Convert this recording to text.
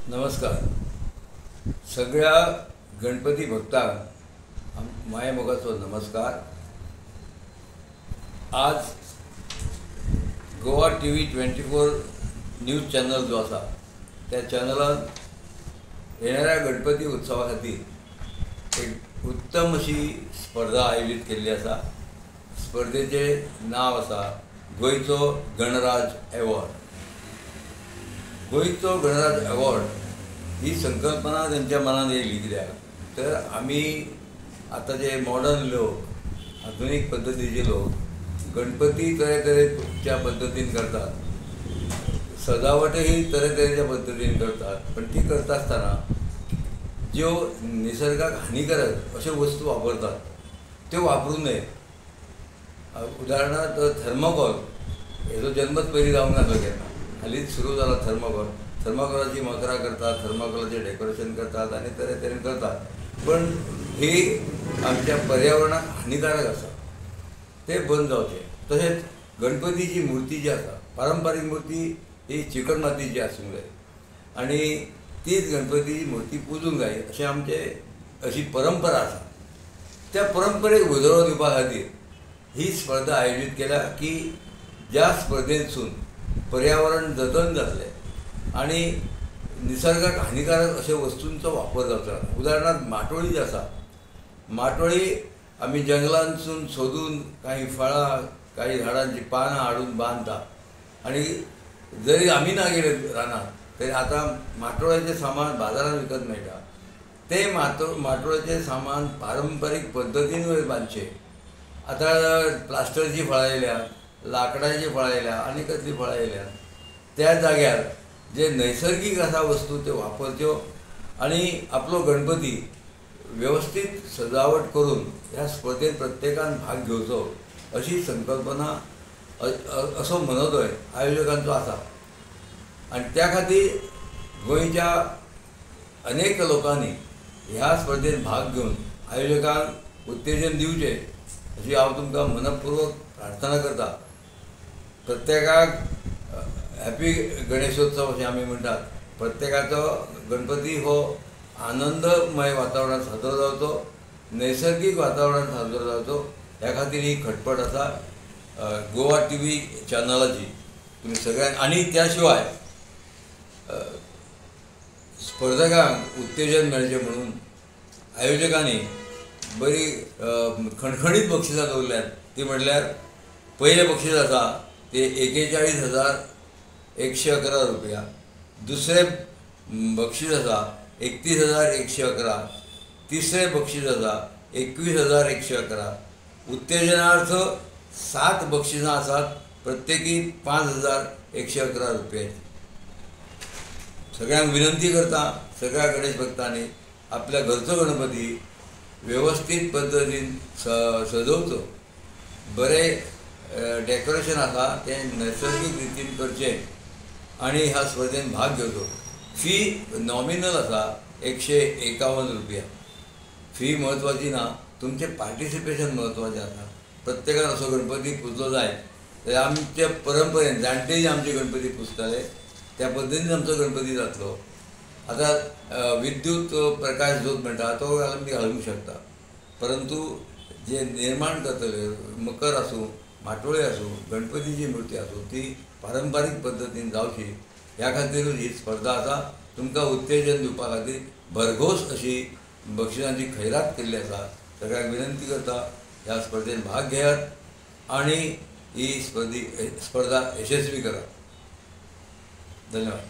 नमस्कार. सगळ्या गणपती भक्तांक माये मोगाचो नमस्कार. आज गोवा TV 24 न्यूज चॅनल जो आसा त्या चॅनलान येणाऱ्या गणपती उत्सवा खातीर एक उत्तम अशी स्पर्धा आयोजीत केल्ली आसा. स्पर्धेचें नांव आसा गोंयचो गणराज अवॉर्ड. गोंयचो गणराज अवॉर्ड ही संकल्पना त्यांच्या मनात येयली कित्याक तर आमी आतांचे मॉडर्न लोक, आधुनीक पद्दतीचे लोक गणपती तरेतरेच्या पद्दतीन करतात, सजावटही तरेतरेच्या पद्दतीन करतात. पण ती करता आसतना ज्यो निसर्गाक हानिकारक अश्यो वस्तू वापरतात त्यो वापरूं नये. उदाहरणार्थ थर्मोकॉल हेजो जल्मच पयलीं जावंक नासलो केन्ना. हालींच सुरू जाला थर्मोकॉल. थर्मोकॉलाची मकरां करतात, थर्मोकॉलाचें डेकोरेशन करतात आनी तरेतरेन करतात. पण ही आमच्या पर्यावरणाक हानिकारक आसा, तें बंद जावचें. तशेंच गणपतीची मुर्ती जी आसा, पारंपारीक मुर्ती ही चिकण मातयेची आसूंक जाय आनी तीच गणपतीची मुर्ती पुजूंक जाय अशी परंपरा आसा. त्या परंपरेक उजळो दिवपा खातीर ही स्पर्धा आयोजीत केल्या की ज्या स्पर्धेंतसून पर्यावरण जतन जातलें आनी निसर्गाक हानिकारक अशा वस्तूंचो वापर जावचो ना. उदाहरणार्थ माटोळी जी आसा, माटोळी आमी जंगलांतसून सोदून काही फळां, काही झाडांची पानां हाडून बांदतात आनी जरी आमी ना गेले रानांत तरी आतां माटोळ्याचें सामान बाजारांत विकत मेळटा. तें माटोळ्याचें सामान पारंपारीक पद्दतीन बांदचें. आतां प्लास्टरची फळां येयल्यात, लाकडाची फळां येयल्या आनी कसली फळां येयल्यात. त्या जाग्यार जे नैसर्गीक आसा वस्तू त्यो वापरच्यो आनी आपलो गणपती वेवस्थीत सजावट करून ह्या स्पर्धेत प्रत्येकान भाग घेवचो अशी संकल्पना असो मनोदय आयोजकांचो आसा. आनी त्या खातीर गोंयच्या अनेक लोकांनी ह्या स्पर्धेत भाग घेवन आयोजकांक उत्तेजन दिवचें अशी हांव तुमकां मनपूर्वक प्रार्थना करता. प्रत्येकाक हॅपी गणेशोत्सव अशें आमी म्हणटात. प्रत्येकाचो गणपती हो आनंदमय वातावरणांत साजरो जावचो, नैसर्गीक वातावरणांत साजरो जावचो ह्या खातीर ही खटपट आसा गोवा TV चॅनलाची. तुमी सगळ्यांक आनी त्या शिवाय स्पर्धकांक उत्तेजन मेळचें म्हणून आयोजकांनी बरी खणखणीत बक्षिसां दवरल्यात. ती म्हणल्यार पयलें बक्षीस आसा ते 41,111 रुपया. दुसरें बक्षीस आसा 31,111. तिसरें बक्षीस आसा 21,111. उत्तेजनार्थ 7 बक्षिसां आसात, प्रत्येकी 5,111 रुपयाची. सगळ्यांक विनंती करता, सगळ्या गणेश भक्तांनी आपल्या घरचो गणपती वेवस्थीत पद्दतीन सजोवचो. बरें डेकोरेशन आसा तें नैसर्गीक रितीन करचें आनी ह्या स्पर्धेन भाग घेवचो. फी नॉमिनल आसा 151 रुपया. फी म्हत्वाची ना, तुमचें पार्टिसिपेशन म्हत्वाचें आसा. प्रत्येकान असो गणपती पुजलो जाय जाल्यार आमचे परंपरेन जाणटे जे आमचे गणपती पुजताले त्या पद्दतीन आमचो गणपती जातलो. आतां विद्युत प्रकाश जो म्हणटा तो आमी घालूंक शकता, परंतु जे निर्माण करतले मकर आसूं, माटोळी आसूं, गणपतीची मुर्ती आसूं ती पारंपारीक पद्दतीन जावची ह्या खातीरूच ही स्पर्धा आसा. तुमकां उत्तेजन दिवपा खातीर भरघोस अशी बक्षिसांची खैरात केल्ली आसा. सगळ्यांक विनंती करता ह्या स्पर्धेन भाग घेयात आनी ही स्पर्धा यशस्वी करात. धन्यवाद.